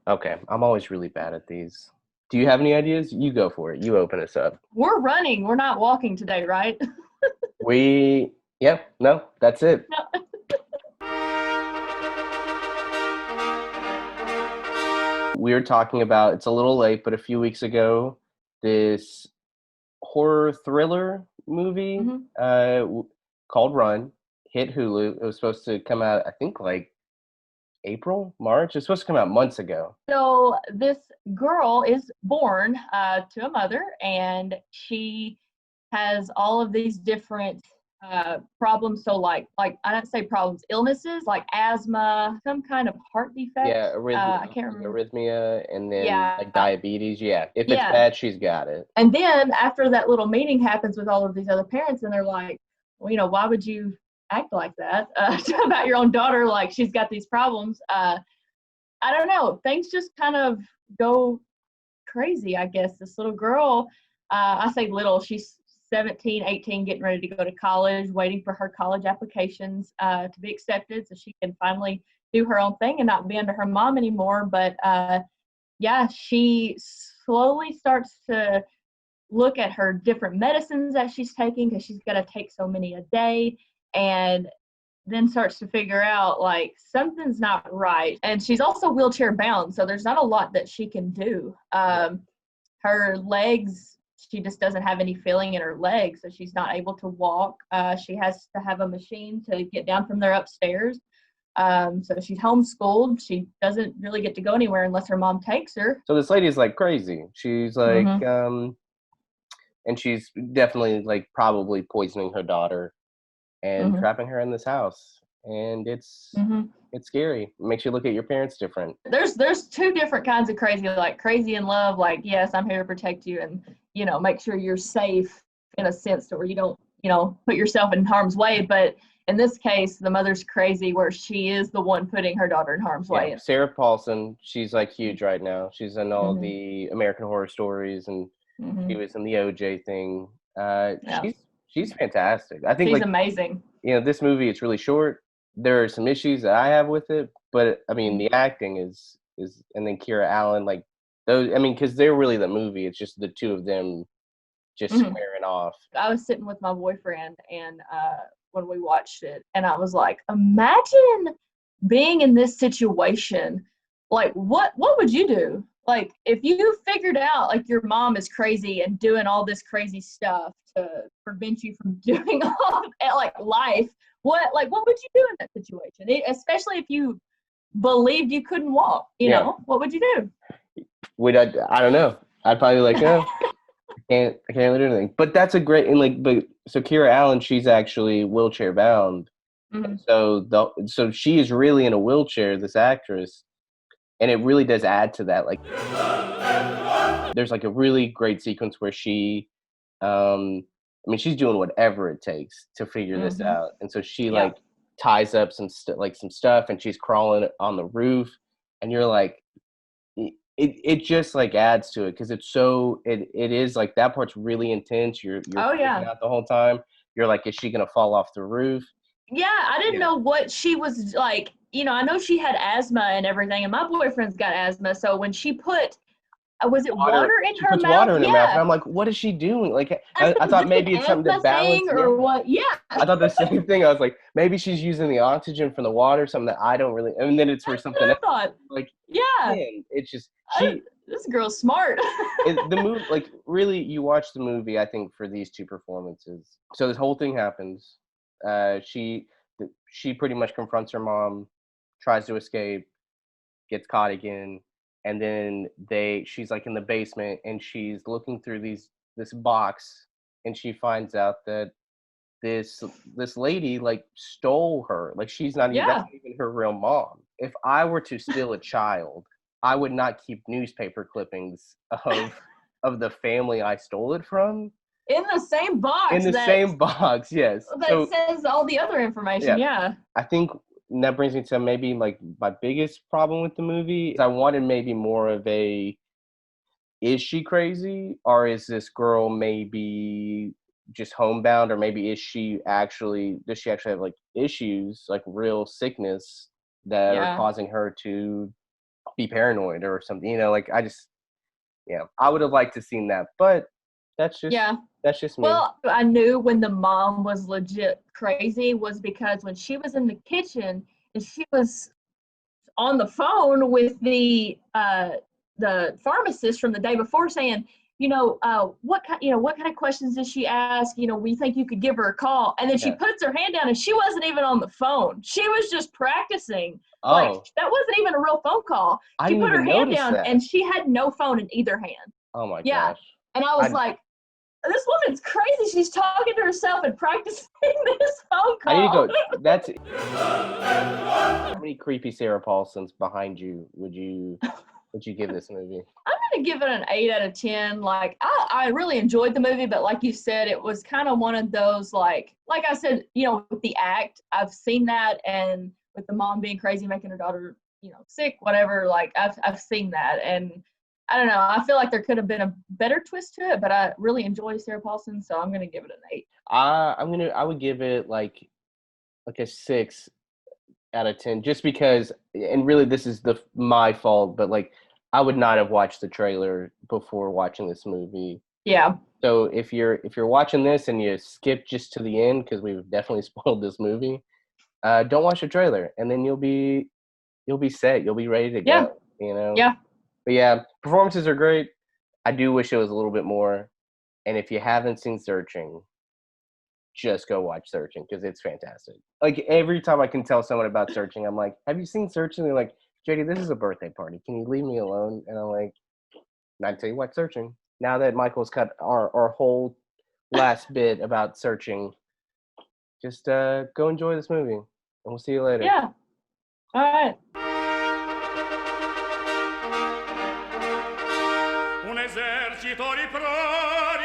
Okay, I'm always really bad at these. Do you have any ideas? You go for it. You open us up. We're running. We're not walking today, right? Yeah, no, that's it. No. We were talking about, it's a little late, but a few weeks ago, this horror thriller movie hmm called Run hit Hulu. It was supposed to come out, I think, like April, March. It's supposed to come out months ago. So this girl is born to a mother, and she has all of these different problems. So like I don't say problems, illnesses like asthma, some kind of heart defect. Yeah, I can't remember. arrhythmia, and then Yeah, like diabetes. Yeah, if it's yeah. bad, she's got it. And then after that little meeting happens with all of these other parents, and they're like, well, why would you act like that about your own daughter? Like she's got these problems. I don't know. Things just kind of go crazy, I guess. This little girl, I say little, she's 17, 18, getting ready to go to college, waiting for her college applications to be accepted so she can finally do her own thing and not be under her mom anymore. But yeah, she slowly starts to look at her different medicines that she's taking because she's got to take so many a day. And then starts to figure out like something's not right. And she's also wheelchair bound, so there's not a lot that she can do. Her legs, she just doesn't have any feeling in her legs, so she's not able to walk. She has to have a machine to get down from there upstairs. So she's homeschooled. She doesn't really get to go anywhere unless her mom takes her. So this lady is like crazy. She's like, Mm-hmm. and she's definitely like probably poisoning her daughter and Mm-hmm. trapping her in this house. And Mm-hmm. it's scary. It makes you look at your parents different. There's two different kinds of crazy, like crazy in love, like yes, I'm here to protect you and make sure you're safe in a sense to where you don't put yourself in harm's way. But in this case, the mother's crazy where she is the one putting her daughter in harm's Yeah, way. Sarah Paulson, she's like huge right now. She's in all Mm-hmm. the American Horror Stories, and she Mm-hmm. was in the OJ thing. Uh, Yeah, she's she's fantastic. I think she's like amazing. this movie, it's really short. There are some issues that I have with it, but I mean the acting is and then Kira Allen, like those. I mean, because they're really the movie. It's just the two of them just Mm-hmm. squaring off. I was sitting with my boyfriend and when we watched it, and I was like, imagine being in this situation. Like, what would you do? Like, if you figured out like your mom is crazy and doing all this crazy stuff to prevent you from doing all like life, what would you do in that situation? Especially if you believed you couldn't walk, Yeah, what would you do? would I don't know. I'd probably like, oh, I can't do anything. But that's a great, and like, but so Kira Allen, she's actually wheelchair bound. Mm-hmm. And so she is really in a wheelchair, this actress, and it really does add to that. Like, there's like a really great sequence where she, I mean, she's doing whatever it takes to figure this Mm-hmm. out, and so she Yeah. like ties up some stuff, and she's crawling on the roof, and you're like, it just like adds to it because it is like that part's really intense. You're Oh freaking yeah. out the whole time. You're like, is she gonna fall off the roof? Yeah, I didn't Yeah. know what she was like. I know she had asthma and everything, and my boyfriend's got asthma. So when she put, was it Water. water in She her puts mouth? water in her mouth, and Yeah. I'm like, what is she doing? Like, I said, I is thought this an maybe it's something to asthma balance. thing Yeah, or what? Yeah. I thought the same thing. I was like, maybe she's using the oxygen from the water, something that I don't really. And then it's for That's something what else. I thought. Like, Yeah. man, it's just I, this girl's smart. the movie, like really, you watch the movie. I think for these two performances. So this whole thing happens. Uh, she she pretty much confronts her mom, tries to escape, gets caught again, and then she's like in the basement and she's looking through this box, and she finds out that this lady like stole her. Like she's not even that's Yeah. not even her real mom. If I were to steal a child, I would not keep newspaper clippings of the family I stole it from In the same in box the that same box. Yes. that So says all the other information. yeah, Yeah. I think that brings me to maybe like my biggest problem with the movie is I wanted maybe more of a, is she crazy, or is this girl maybe just homebound, or maybe does she actually have like issues, like real sickness that are Yeah. causing her to be paranoid or something. You know, like I would have liked to seen that, but that's just me. Well, I knew when the mom was legit crazy was because when she was in the kitchen and she was on the phone with the pharmacist from the day before saying, what kind of questions did she ask? We think you could give her a call. And then she puts her hand down and she wasn't even on the phone. She was just practicing. Oh. Like, that wasn't even a real phone call. She put her hand down and she had no phone in either hand. Oh my gosh. And I was like, this woman's crazy. She's talking to herself and practicing this phone call. I need to go. That's how many creepy Sarah Paulsons behind you would you give this movie? I'm gonna give it an 8 out of 10. Like, I really enjoyed the movie, but like you said, it was kind of one of those like I said, with the act, I've seen that, and with the mom being crazy, making her daughter, sick, whatever. Like, I've seen that, and I don't know. I feel like there could have been a better twist to it, but I really enjoy Sarah Paulson, so I'm gonna give it an 8. I would give it like a 6 out of 10, just because, and really this is my fault, but like I would not have watched the trailer before watching this movie. Yeah. So if you're watching this and you skip just to the end, because we've definitely spoiled this movie, don't watch the trailer, and then you'll be set. You'll be ready to go. Yeah. But yeah, performances are great. I do wish it was a little bit more. And if you haven't seen Searching, just go watch Searching, because it's fantastic. Like, every time I can tell someone about Searching, I'm like, have you seen Searching? They're like, JD, this is a birthday party. Can you leave me alone? And I'm like, not until you watch Searching. Now that Michael's cut our whole last bit about Searching, just go enjoy this movie. And we'll see you later. Yeah. All right. Un esercito di prodi